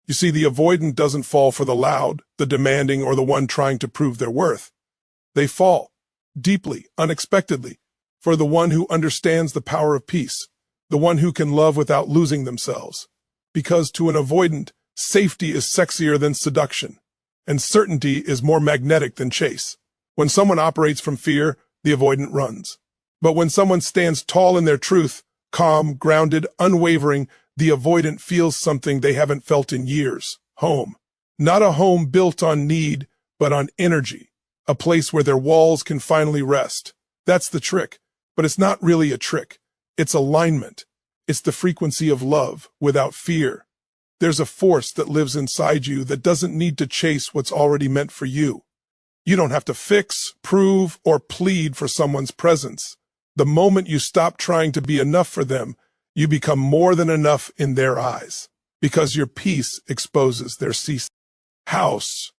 You see, the avoidant doesn't fall for the loud, the demanding, or the one trying to prove their worth. They fall, deeply, unexpectedly, for the one who understands the power of peace, the one who can love without losing themselves. Because to an avoidant, safety is sexier than seduction, and certainty is more magnetic than chase. When someone operates from fear, the avoidant runs. But when someone stands tall in their truth, calm, grounded, unwavering, the avoidant feels something they haven't felt in years. Home. Not a home built on need, but on energy. A place where their walls can finally rest. That's the trick. But it's not really a trick. It's alignment. It's the frequency of love without fear. There's a force that lives inside you that doesn't need to chase what's already meant for you. You don't have to fix, prove, or plead for someone's presence. The moment you stop trying to be enough for them, you become more than enough in their eyes, because your peace exposes their house.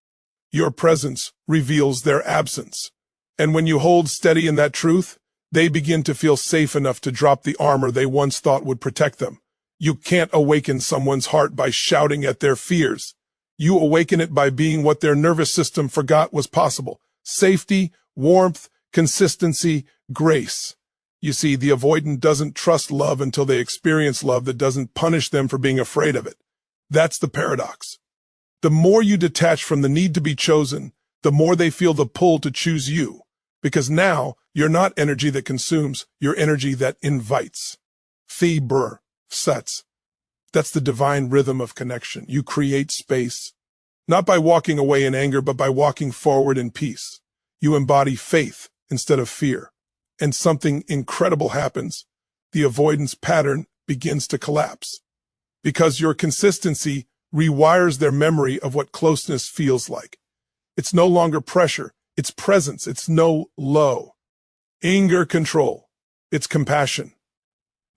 Your presence reveals their absence. And when you hold steady in that truth, they begin to feel safe enough to drop the armor they once thought would protect them. You can't awaken someone's heart by shouting at their fears. You awaken it by being what their nervous system forgot was possible. Safety, warmth, consistency, grace. You see, the avoidant doesn't trust love until they experience love that doesn't punish them for being afraid of it. That's the paradox. The more you detach from the need to be chosen, the more they feel the pull to choose you. Because now, you're not energy that consumes, you're energy that invites. Sets. That's the divine rhythm of connection. You create space, not by walking away in anger, but by walking forward in peace. You embody faith instead of fear. And something incredible happens. The avoidance pattern begins to collapse. Because your consistency rewires their memory of what closeness feels like. It's no longer pressure. It's presence. It's no low. Anger control. It's compassion.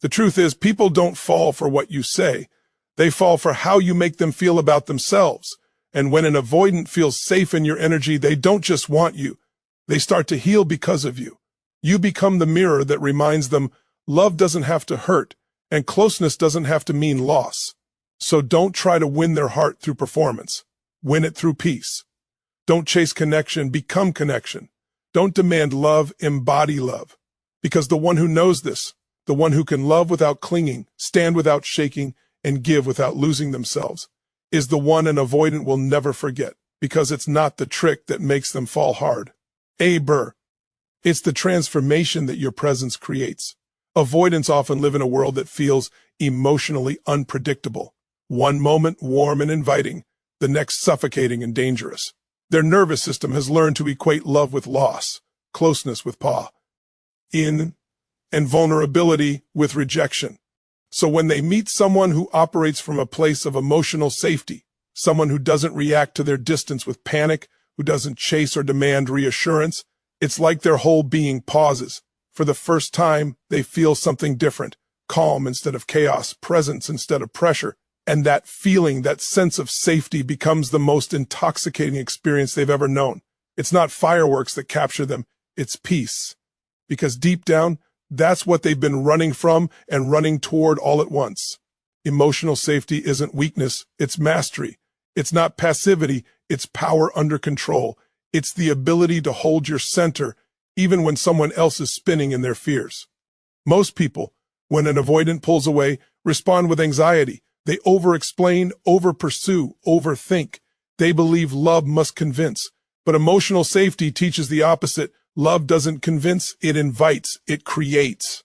The truth is, people don't fall for what you say. They fall for how you make them feel about themselves. And when an avoidant feels safe in your energy, they don't just want you. They start to heal because of you. You become the mirror that reminds them love doesn't have to hurt, and closeness doesn't have to mean loss. So don't try to win their heart through performance. Win it through peace. Don't chase connection, become connection. Don't demand love, embody love. Because the one who knows this, the one who can love without clinging, stand without shaking, and give without losing themselves, is the one an avoidant will never forget, because it's not the trick that makes them fall hard. It's the transformation that your presence creates. Avoidants often live in a world that feels emotionally unpredictable. One moment warm and inviting, the next suffocating and dangerous. Their nervous system has learned to equate love with loss, closeness with and vulnerability with rejection. So when they meet someone who operates from a place of emotional safety, someone who doesn't react to their distance with panic, who doesn't chase or demand reassurance, it's like their whole being pauses. For the first time, they feel something different, calm instead of chaos, presence instead of pressure. And that feeling, that sense of safety becomes the most intoxicating experience they've ever known. It's not fireworks that capture them, it's peace. Because deep down, that's what they've been running from and running toward all at once. Emotional safety isn't weakness, it's mastery. It's not passivity, it's power under control. It's the ability to hold your center, even when someone else is spinning in their fears. Most people, when an avoidant pulls away, respond with anxiety. They over-explain, over-pursue, overthink. They believe love must convince. But emotional safety teaches the opposite. Love doesn't convince, it invites, it creates.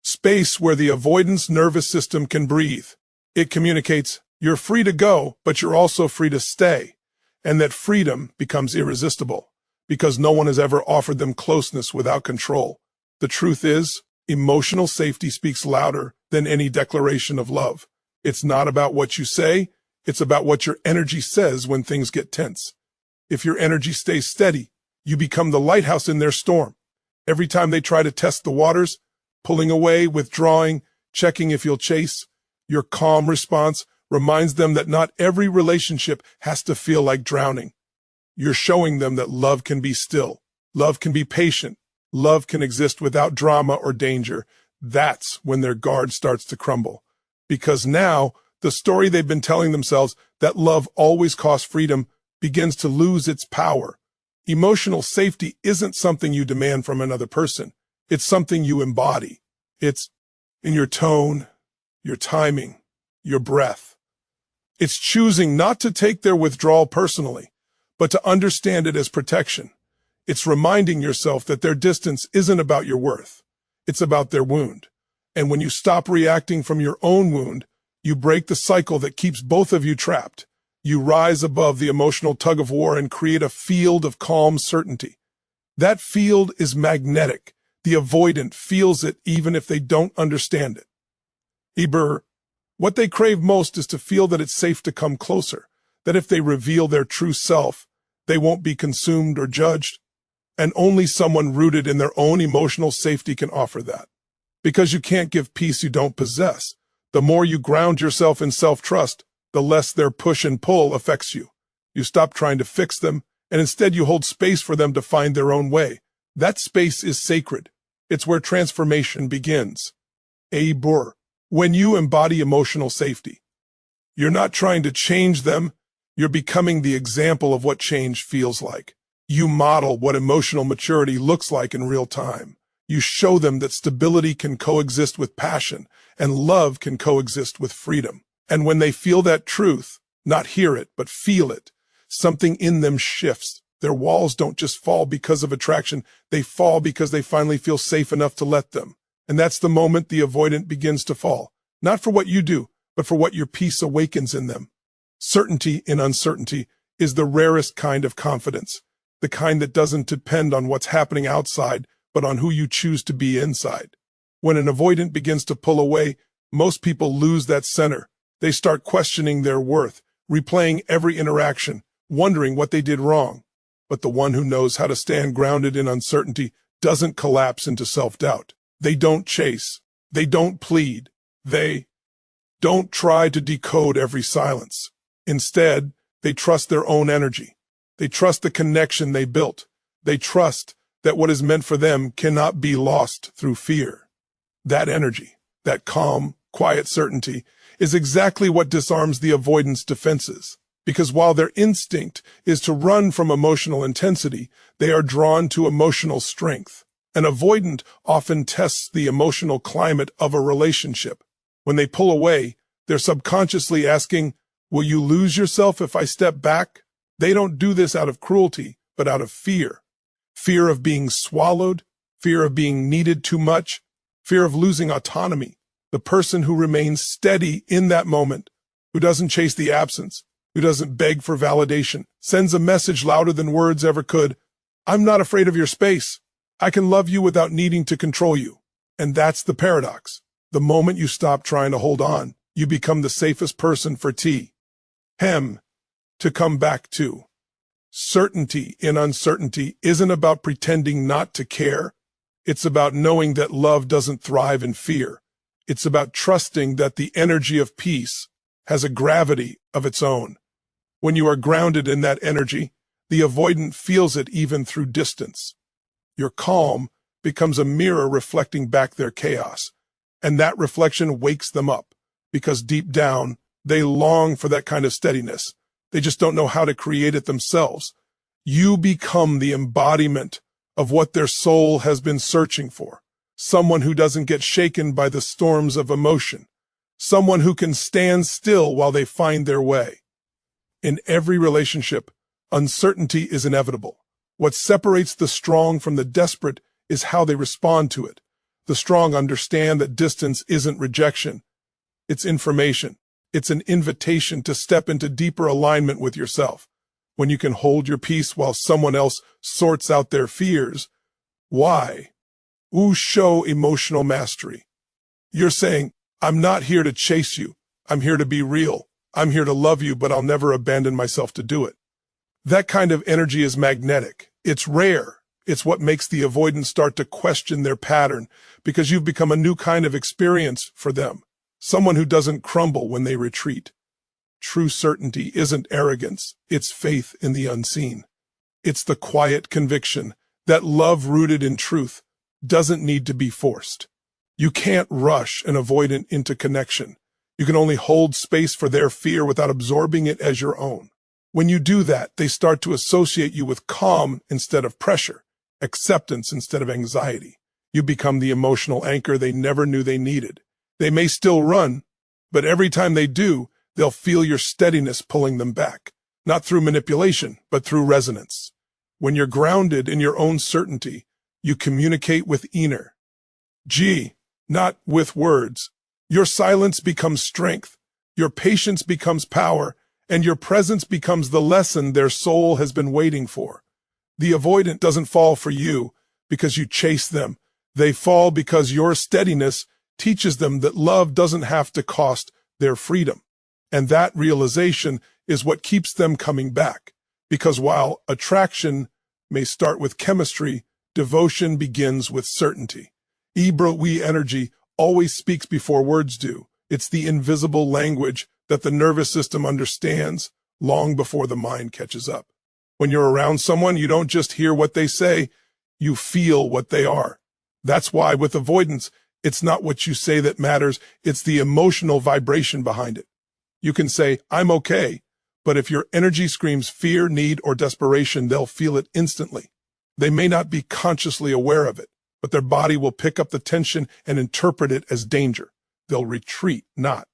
Space where the avoidance nervous system can breathe. It communicates, you're free to go, but you're also free to stay. And that freedom becomes irresistible, because no one has ever offered them closeness without control. The truth is, emotional safety speaks louder than any declaration of love. It's not about what you say, it's about what your energy says when things get tense. If your energy stays steady, you become the lighthouse in their storm. Every time they try to test the waters, pulling away, withdrawing, checking if you'll chase, your calm response reminds them that not every relationship has to feel like drowning. You're showing them that love can be still, love can be patient, love can exist without drama or danger. That's when their guard starts to crumble. Because now, The story they've been telling themselves that love always costs freedom begins to lose its power. Emotional safety isn't something you demand from another person. It's something you embody. It's in your tone, your timing, your breath. It's choosing not to take their withdrawal personally, but to understand it as protection. It's reminding yourself that their distance isn't about your worth. It's about their wound. And when you stop reacting from your own wound, you break the cycle that keeps both of you trapped. You rise above the emotional tug-of-war and create a field of calm certainty. That field is magnetic. The avoidant feels it even if they don't understand it. What they crave most is to feel that it's safe to come closer, that if they reveal their true self, they won't be consumed or judged. And only someone rooted in their own emotional safety can offer that. Because you can't give peace you don't possess. The more you ground yourself in self-trust, the less their push and pull affects you. You stop trying to fix them, and instead you hold space for them to find their own way. That space is sacred. It's where transformation begins. When you embody emotional safety, you're not trying to change them, you're becoming the example of what change feels like. You model what emotional maturity looks like in real time. You show them that stability can coexist with passion, and love can coexist with freedom. And when they feel that truth, not hear it, but feel it, something in them shifts. Their walls don't just fall because of attraction, they fall because they finally feel safe enough to let them. And that's the moment the avoidant begins to fall. Not for what you do, but for what your peace awakens in them. Certainty in uncertainty is the rarest kind of confidence, the kind that doesn't depend on what's happening outside, but on who you choose to be inside. When an avoidant begins to pull away, most people lose that center. They start questioning their worth, replaying every interaction, wondering what they did wrong. But the one who knows how to stand grounded in uncertainty doesn't collapse into self-doubt. They don't chase. They don't plead. They don't try to decode every silence. Instead, they trust their own energy. They trust the connection they built. They trust that what is meant for them cannot be lost through fear. That energy, that calm, quiet certainty, is exactly what disarms the avoidance defenses. Because while their instinct is to run from emotional intensity, they are drawn to emotional strength. An avoidant often tests the emotional climate of a relationship. When they pull away, they're subconsciously asking, "Will you lose yourself if I step back?" They don't do this out of cruelty, but out of fear. Fear of being swallowed, fear of being needed too much, fear of losing autonomy. The person who remains steady in that moment, who doesn't chase the absence, who doesn't beg for validation, sends a message louder than words ever could. I'm not afraid of your space. I can love you without needing to control you. And that's the paradox. The moment you stop trying to hold on, you become the safest person for to come back to. Certainty in uncertainty isn't about pretending not to care. It's about knowing that love doesn't thrive in fear. It's about trusting that the energy of peace has a gravity of its own. When you are grounded in that energy, the avoidant feels it even through distance. Your calm becomes a mirror reflecting back their chaos, and that reflection wakes them up, because deep down, they long for that kind of steadiness. They just don't know how to create it themselves. You become the embodiment of what their soul has been searching for. Someone who doesn't get shaken by the storms of emotion. Someone who can stand still while they find their way. In every relationship, uncertainty is inevitable. What separates the strong from the desperate is how they respond to it. The strong understand that distance isn't rejection. It's information. It's an invitation to step into deeper alignment with yourself. When you can hold your peace while someone else sorts out their fears. Why? Show emotional mastery. You're saying, I'm not here to chase you. I'm here to be real. I'm here to love you, but I'll never abandon myself to do it. That kind of energy is magnetic. It's rare. It's what makes the avoidant start to question their pattern, because you've become a new kind of experience for them. Someone who doesn't crumble when they retreat. True certainty isn't arrogance. It's faith in the unseen. It's the quiet conviction that love rooted in truth doesn't need to be forced. You can't rush an avoidant into connection. You can only hold space for their fear without absorbing it as your own. When you do that, they start to associate you with calm instead of pressure, acceptance instead of anxiety. You become the emotional anchor they never knew they needed. They may still run, but every time they do, they'll feel your steadiness pulling them back, not through manipulation, but through resonance. When you're grounded in your own certainty, you communicate with inner G, not with words. Your silence becomes strength, your patience becomes power, and your presence becomes the lesson their soul has been waiting for. The avoidant doesn't fall for you because you chase them. They fall because your steadiness teaches them that love doesn't have to cost their freedom. And that realization is what keeps them coming back. Because while attraction may start with chemistry, devotion begins with certainty. We energy always speaks before words do. It's the invisible language that the nervous system understands long before the mind catches up. When you're around someone, you don't just hear what they say, you feel what they are. That's why with avoidance, it's not what you say that matters, it's the emotional vibration behind it. You can say, I'm okay, but if your energy screams fear, need, or desperation, they'll feel it instantly. They may not be consciously aware of it, but their body will pick up the tension and interpret it as danger. They'll retreat, not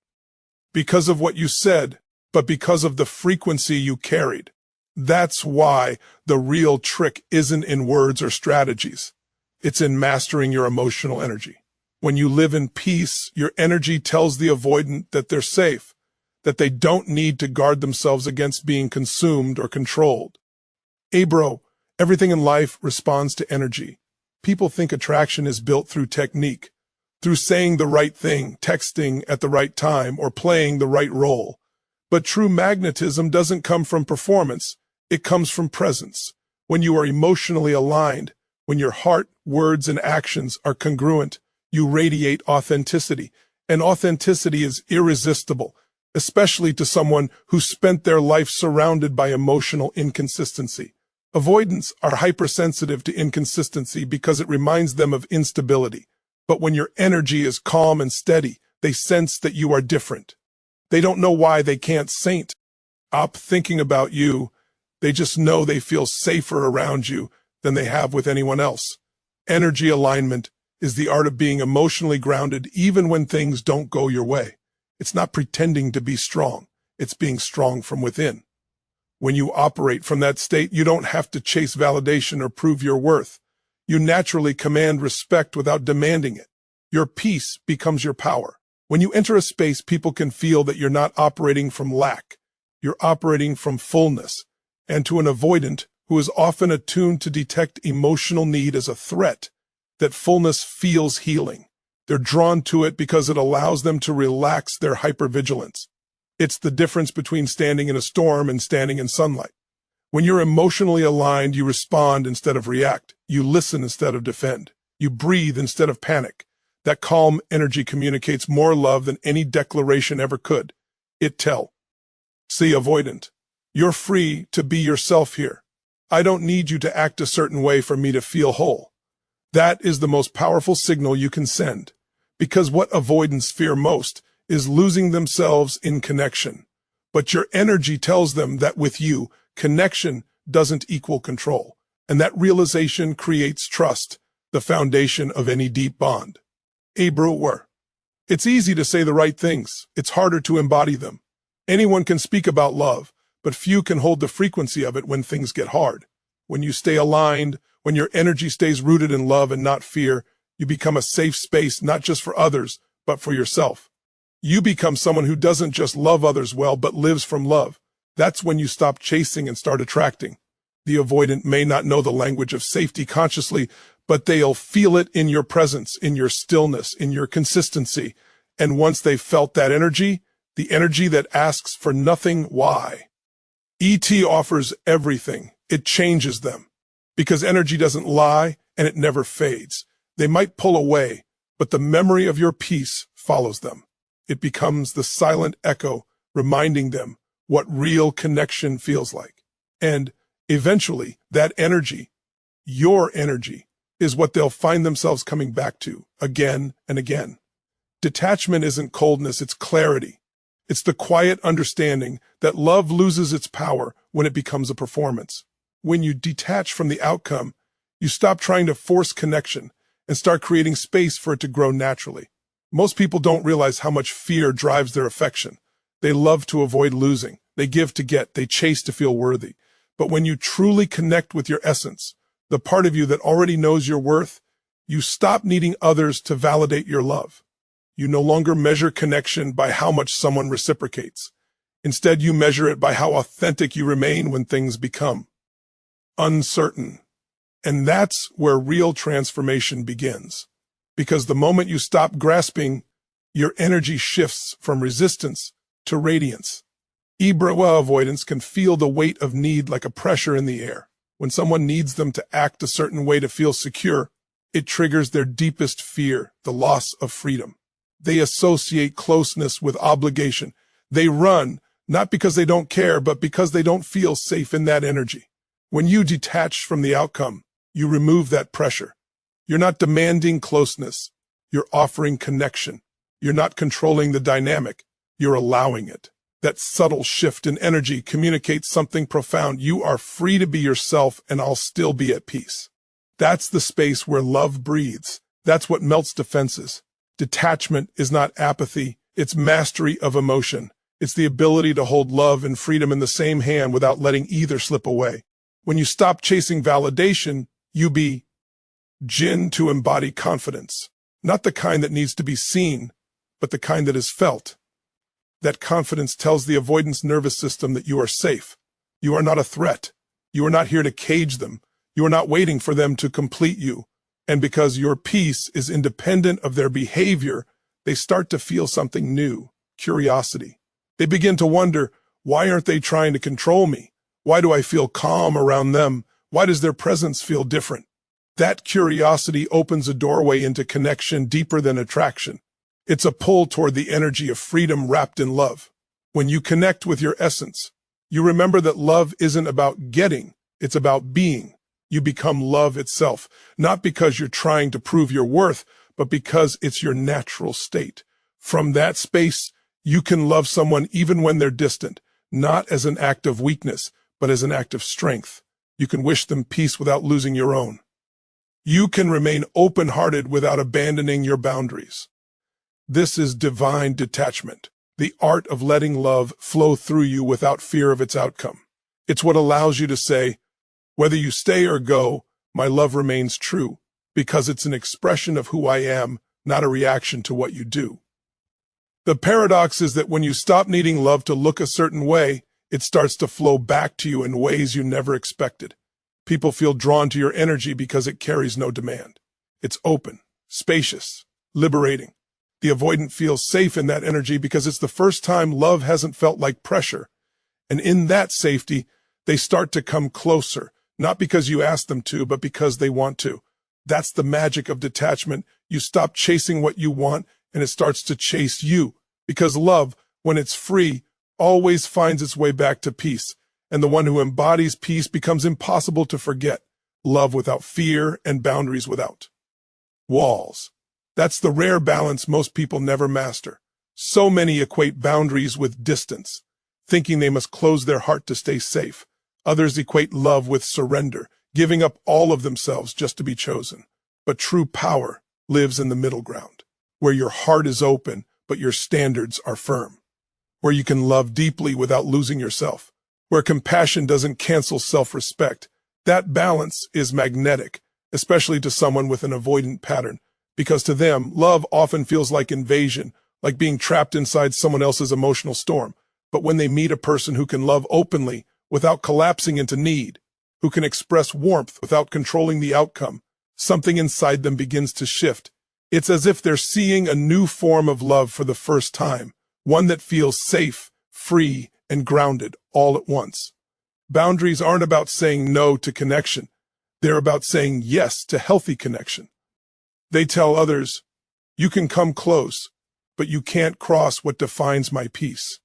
because of what you said, but because of the frequency you carried. That's why the real trick isn't in words or strategies. It's in mastering your emotional energy. When you live in peace, your energy tells the avoidant that they're safe, that they don't need to guard themselves against being consumed or controlled. Bro, everything in life responds to energy. People think attraction is built through technique, through saying the right thing, texting at the right time, or playing the right role. But true magnetism doesn't come from performance, it comes from presence. When you are emotionally aligned, when your heart, words, and actions are congruent, you radiate authenticity, and authenticity is irresistible, especially to someone who spent their life surrounded by emotional inconsistency. Avoidants are hypersensitive to inconsistency because it reminds them of instability. But when your energy is calm and steady, they sense that you are different. They don't know why they can't stop thinking about you. They just know they feel safer around you than they have with anyone else. Energy alignment is the art of being emotionally grounded even when things don't go your way. It's not pretending to be strong. It's being strong from within. When you operate from that state, you don't have to chase validation or prove your worth. You naturally command respect without demanding it. Your peace becomes your power. When you enter a space, people can feel that you're not operating from lack. You're operating from fullness. And to an avoidant, who is often attuned to detect emotional need as a threat, that fullness feels healing. They're drawn to it because it allows them to relax their hypervigilance. It's the difference between standing in a storm and standing in sunlight. When you're emotionally aligned, you respond instead of react. You listen instead of defend. You breathe instead of panic. That calm energy communicates more love than any declaration ever could. See, avoidant, you're free to be yourself here. I don't need you to act a certain way for me to feel whole. That is the most powerful signal you can send, because what avoidants fear most is losing themselves in connection. But your energy tells them that with you, connection doesn't equal control, and that realization creates trust, the foundation of any deep bond. It's easy to say the right things. It's harder to embody them. Anyone can speak about love, but few can hold the frequency of it when things get hard. When you stay aligned, when your energy stays rooted in love and not fear, you become a safe space not just for others, but for yourself. You become someone who doesn't just love others well, but lives from love. That's when you stop chasing and start attracting. The avoidant may not know the language of safety consciously, but they'll feel it in your presence, in your stillness, in your consistency. And once they've felt that energy, the energy that asks for nothing, why? ET offers everything. It changes them. Because energy doesn't lie and it never fades. They might pull away, but the memory of your peace follows them. It becomes the silent echo, reminding them what real connection feels like. And eventually, that energy, your energy, is what they'll find themselves coming back to again and again. Detachment isn't coldness, it's clarity. It's the quiet understanding that love loses its power when it becomes a performance. When you detach from the outcome, you stop trying to force connection and start creating space for it to grow naturally. Most people don't realize how much fear drives their affection. They love to avoid losing. They give to get. They chase to feel worthy. But when you truly connect with your essence, the part of you that already knows your worth, you stop needing others to validate your love. You no longer measure connection by how much someone reciprocates. Instead, you measure it by how authentic you remain when things become uncertain. And that's where real transformation begins. Because the moment you stop grasping, your energy shifts from resistance to radiance. Avoidants can feel the weight of need like a pressure in the air. When someone needs them to act a certain way to feel secure, it triggers their deepest fear, the loss of freedom. They associate closeness with obligation. They run, not because they don't care, but because they don't feel safe in that energy. When you detach from the outcome, you remove that pressure. You're not demanding closeness. You're offering connection. You're not controlling the dynamic. You're allowing it. That subtle shift in energy communicates something profound. You are free to be yourself, and I'll still be at peace. That's the space where love breathes. That's what melts defenses. Detachment is not apathy. It's mastery of emotion. It's the ability to hold love and freedom in the same hand without letting either slip away. When you stop chasing validation, you begin to embody confidence. Not the kind that needs to be seen, but the kind that is felt. That confidence tells the avoidance nervous system that you are safe. You are not a threat. You are not here to cage them. You are not waiting for them to complete you. And because your peace is independent of their behavior, they start to feel something new, curiosity. They begin to wonder, why aren't they trying to control me? Why do I feel calm around them? Why does their presence feel different? That curiosity opens a doorway into connection deeper than attraction. It's a pull toward the energy of freedom wrapped in love. When you connect with your essence, you remember that love isn't about getting, it's about being. You become love itself, not because you're trying to prove your worth, but because it's your natural state. From that space, you can love someone even when they're distant, not as an act of weakness, but as an act of strength. You can wish them peace without losing your own. You can remain open-hearted without abandoning your boundaries. This is divine detachment, the art of letting love flow through you without fear of its outcome. It's what allows you to say, whether you stay or go, my love remains true, because it's an expression of who I am, not a reaction to what you do. The paradox is that when you stop needing love to look a certain way, it starts to flow back to you in ways you never expected. People feel drawn to your energy because it carries no demand. It's open, spacious, liberating. The avoidant feels safe in that energy because it's the first time love hasn't felt like pressure. And in that safety, they start to come closer, not because you ask them to, but because they want to. That's the magic of detachment. You stop chasing what you want, and it starts to chase you. Because love, when it's free, always finds its way back to peace. And the one who embodies peace becomes impossible to forget. Love without fear and boundaries without walls. That's the rare balance most people never master. So many equate boundaries with distance, thinking they must close their heart to stay safe. Others equate love with surrender, giving up all of themselves just to be chosen. But true power lives in the middle ground, where your heart is open, but your standards are firm. Where you can love deeply without losing yourself. Where compassion doesn't cancel self-respect. That balance is magnetic, especially to someone with an avoidant pattern, because to them, love often feels like invasion, like being trapped inside someone else's emotional storm. But when they meet a person who can love openly, without collapsing into need, who can express warmth without controlling the outcome, something inside them begins to shift. It's as if they're seeing a new form of love for the first time, one that feels safe, free, and grounded all at once. Boundaries aren't about saying no to connection. They're about saying yes to healthy connection. They tell others, you can come close, but you can't cross what defines my peace.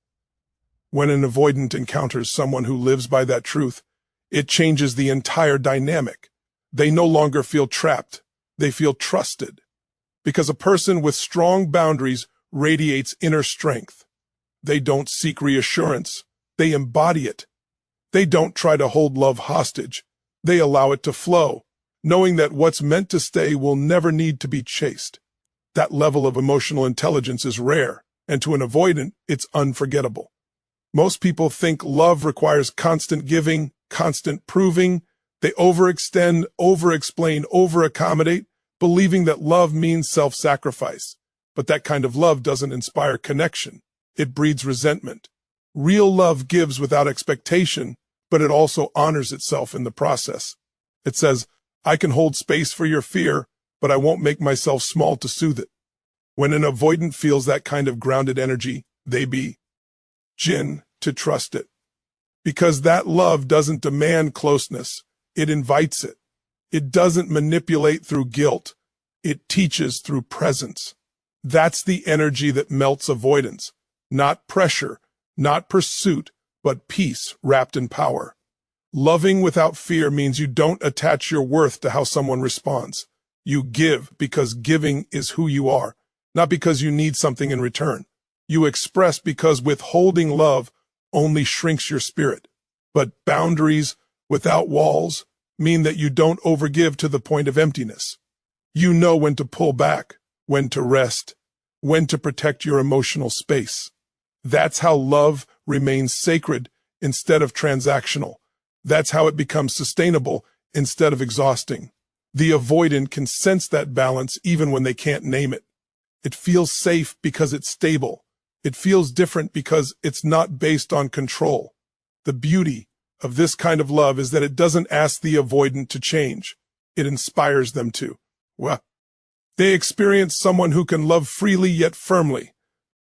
When an avoidant encounters someone who lives by that truth, it changes the entire dynamic. They no longer feel trapped. They feel trusted. Because a person with strong boundaries radiates inner strength. They don't seek reassurance. They embody it. They don't try to hold love hostage. They allow it to flow, knowing that what's meant to stay will never need to be chased. That level of emotional intelligence is rare, and to an avoidant, it's unforgettable. Most people think love requires constant giving, constant proving. They overextend, overexplain, overaccommodate, believing that love means self-sacrifice. But that kind of love doesn't inspire connection. It breeds resentment. Real love gives without expectation, but it also honors itself in the process. It says, I can hold space for your fear, but I won't make myself small to soothe it. When an avoidant feels that kind of grounded energy, they begin to trust it. Because that love doesn't demand closeness, it invites it. It doesn't manipulate through guilt. It teaches through presence. That's the energy that melts avoidance. Not pressure, not pursuit, but peace wrapped in power. Loving without fear means you don't attach your worth to how someone responds. You give because giving is who you are, not because you need something in return. You express because withholding love only shrinks your spirit. But boundaries without walls mean that you don't overgive to the point of emptiness. You know when to pull back, when to rest, when to protect your emotional space. That's how love remains sacred instead of transactional. That's how it becomes sustainable instead of exhausting. The avoidant can sense that balance even when they can't name it. It feels safe because it's stable. It feels different because it's not based on control. The beauty of this kind of love is that it doesn't ask the avoidant to change. It inspires them to. Well, they experience someone who can love freely yet firmly,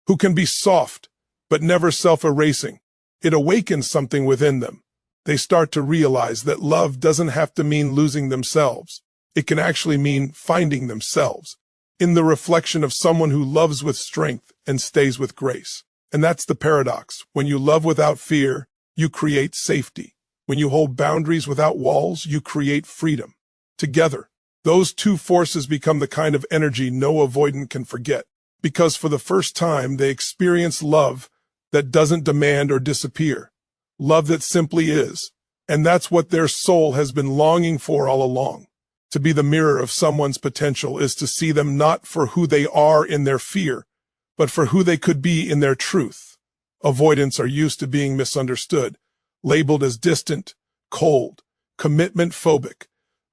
who can be soft but never self-erasing. It awakens something within them. They start to realize that love doesn't have to mean losing themselves. It can actually mean finding themselves in the reflection of someone who loves with strength and stays with grace. And that's the paradox. When you love without fear, you create safety. When you hold boundaries without walls, you create freedom. Together, those two forces become the kind of energy no avoidant can forget, because for the first time they experience love that doesn't demand or disappear. Love that simply is. And that's what their soul has been longing for all along. To be the mirror of someone's potential is to see them not for who they are in their fear, but for who they could be in their truth. Avoidants are used to being misunderstood, labeled as distant, cold, commitment phobic.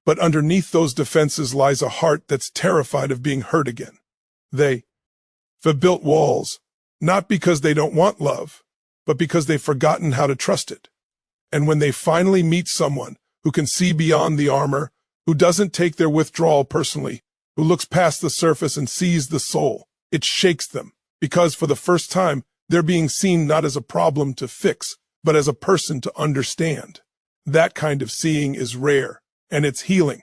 But underneath those defenses lies a heart that's terrified of being hurt again. They've built walls, not because they don't want love, but because they've forgotten how to trust it. And when they finally meet someone who can see beyond the armor, who doesn't take their withdrawal personally, who looks past the surface and sees the soul, it shakes them, because for the first time, they're being seen not as a problem to fix, but as a person to understand. That kind of seeing is rare, and it's healing.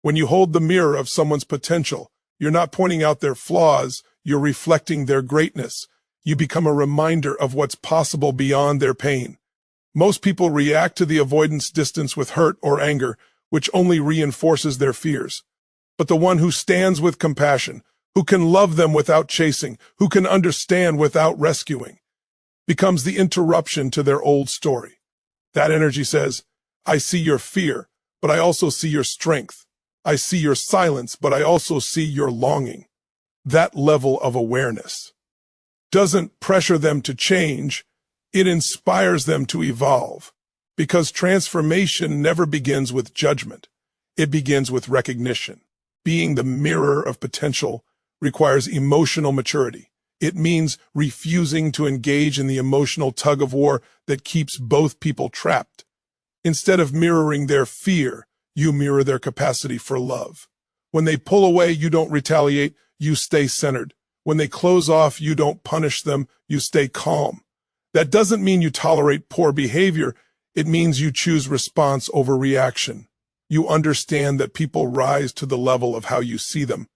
When you hold the mirror of someone's potential, you're not pointing out their flaws, you're reflecting their greatness. You become a reminder of what's possible beyond their pain. Most people react to the avoidance distance with hurt or anger, which only reinforces their fears. But the one who stands with compassion, who can love them without chasing, who can understand without rescuing, becomes the interruption to their old story. That energy says, I see your fear, but I also see your strength. I see your silence, but I also see your longing. That level of awareness doesn't pressure them to change, it inspires them to evolve. Because transformation never begins with judgment. It begins with recognition. Being the mirror of potential requires emotional maturity. It means refusing to engage in the emotional tug-of-war that keeps both people trapped. Instead of mirroring their fear, you mirror their capacity for love. When they pull away, you don't retaliate, you stay centered. When they close off, you don't punish them, you stay calm. That doesn't mean you tolerate poor behavior. It means you choose response over reaction. You understand that people rise to the level of how you see them.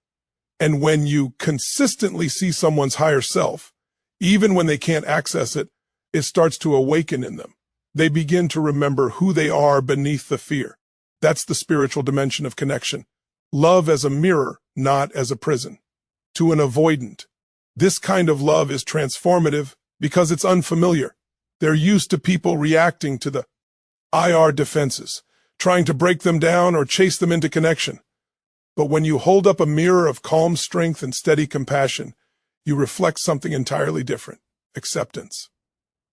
And when you consistently see someone's higher self, even when they can't access it, it starts to awaken in them. They begin to remember who they are beneath the fear. That's the spiritual dimension of connection. Love as a mirror, not as a prison. to an avoidant. This kind of love is transformative because it's unfamiliar. They're used to people reacting to the IR defenses, trying to break them down or chase them into connection. But when you hold up a mirror of calm strength and steady compassion, you reflect something entirely different: acceptance.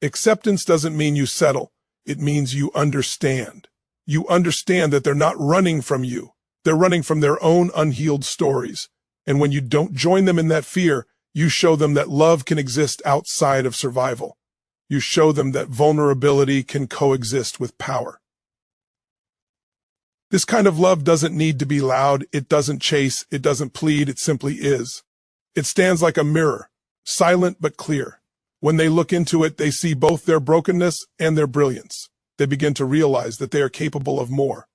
Acceptance doesn't mean you settle. It means you understand. You understand that they're not running from you. They're running from their own unhealed stories. And when you don't join them in that fear, you show them that love can exist outside of survival. You show them that vulnerability can coexist with power. This kind of love doesn't need to be loud. It doesn't chase. It doesn't plead. It simply is. It stands like a mirror, silent but clear. When they look into it, they see both their brokenness and their brilliance. They begin to realize that they are capable of more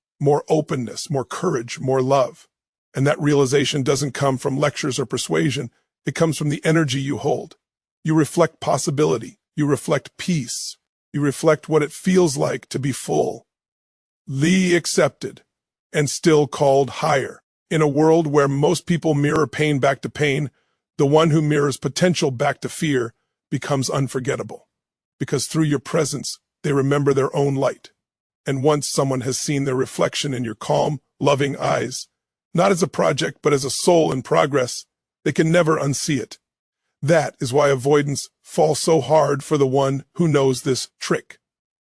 openness, more courage, more love. And that realization doesn't come from lectures or persuasion. It comes from the energy you hold. You reflect possibility. You reflect peace. You reflect what it feels like to be fully accepted and still called higher. In a world where most people mirror pain back to pain, the one who mirrors potential back to fear becomes unforgettable. Because through your presence, they remember their own light. And once someone has seen their reflection in your calm, loving eyes, not as a project but as a soul in progress, they can never unsee it. That is why avoidance falls so hard for the one who knows this trick.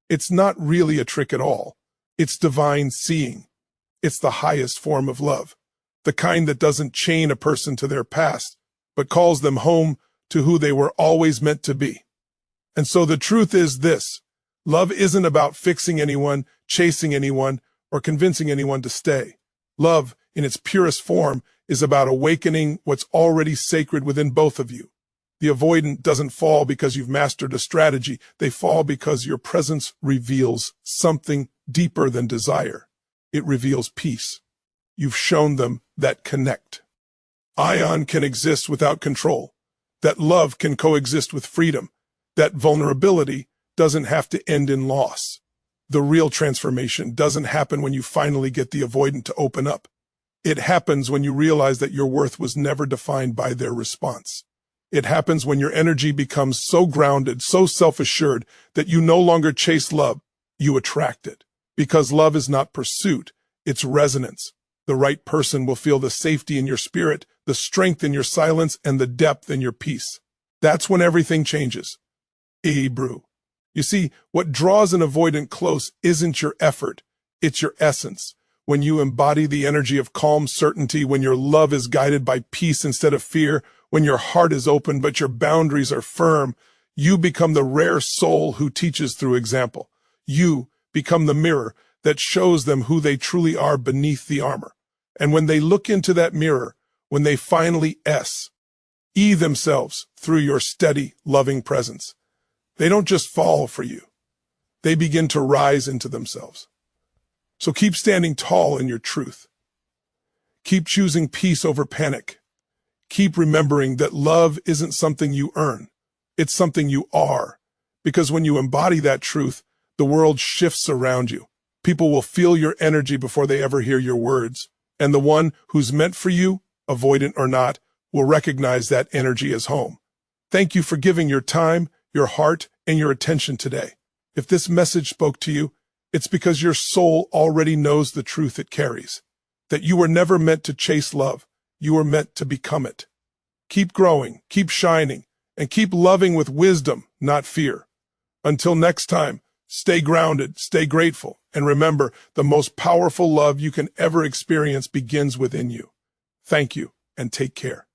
It's not really a trick at all. It's divine seeing. It's the highest form of love, the kind that doesn't chain a person to their past, but calls them home to who they were always meant to be. And so the truth is this: love isn't about fixing anyone, chasing anyone, or convincing anyone to stay. Love, in its purest form, is about awakening what's already sacred within both of you. The avoidant doesn't fall because you've mastered a strategy. They fall because your presence reveals something deeper than desire. It reveals peace. You've shown them that connect. Ion can exist without control. That love can coexist with freedom. That vulnerability doesn't have to end in loss. The real transformation doesn't happen when you finally get the avoidant to open up. It happens when you realize that your worth was never defined by their response. It happens when your energy becomes so grounded, so self-assured, that you no longer chase love, you attract it. Because love is not pursuit, it's resonance. The right person will feel the safety in your spirit, the strength in your silence, and the depth in your peace. That's when everything changes. Brew. You see, what draws an avoidant close isn't your effort, it's your essence. When you embody the energy of calm certainty, when your love is guided by peace instead of fear, when your heart is open but your boundaries are firm, you become the rare soul who teaches through example. You become the mirror that shows them who they truly are beneath the armor. And when they look into that mirror, when they finally themselves through your steady, loving presence, they don't just fall for you. They begin to rise into themselves. So keep standing tall in your truth. Keep choosing peace over panic. Keep remembering that love isn't something you earn. It's something you are. Because when you embody that truth, the world shifts around you. People will feel your energy before they ever hear your words. And the one who's meant for you, avoidant or not, will recognize that energy as home. Thank you for giving your time, your heart, and your attention today. If this message spoke to you, it's because your soul already knows the truth it carries. That you were never meant to chase love. You were meant to become it. Keep growing, keep shining, and keep loving with wisdom, not fear. Until next time, stay grounded, stay grateful, and remember, the most powerful love you can ever experience begins within you. Thank you, and take care.